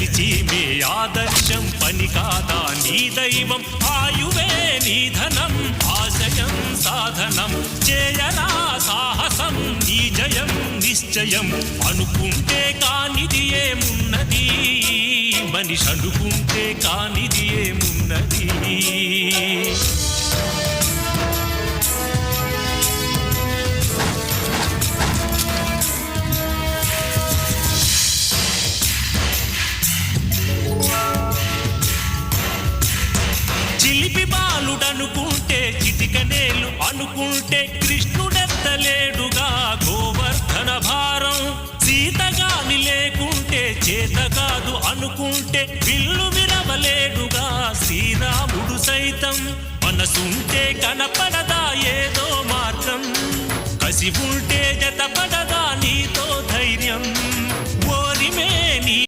చీమే ఆదర్శం పని కాదా నీ దైవం ఆయువే నీ ధనం ఆశయం సాధనం చేయరా సాహసం నీ జయం నిశ్చయం అనుకుంటే కానిది ఏమున్నది మనిషి అనుకుంటే కానిది ఏమున్నది చిలిపి బాలుడనుకుంటే చిటికనేలు అనుకుంటే కృష్ణుడెత్తలేడుగా గోవర్ధన భారం సీతగాని లేకుంటే చేత కాదు అనుకుంటే విల్లు విరవలేడుగా శ్రీరాముడు సైతం మనసుంటే కనపడదా ఏదో మార్గం కసి ఉంటే జతపడదా నీతో ధైర్యం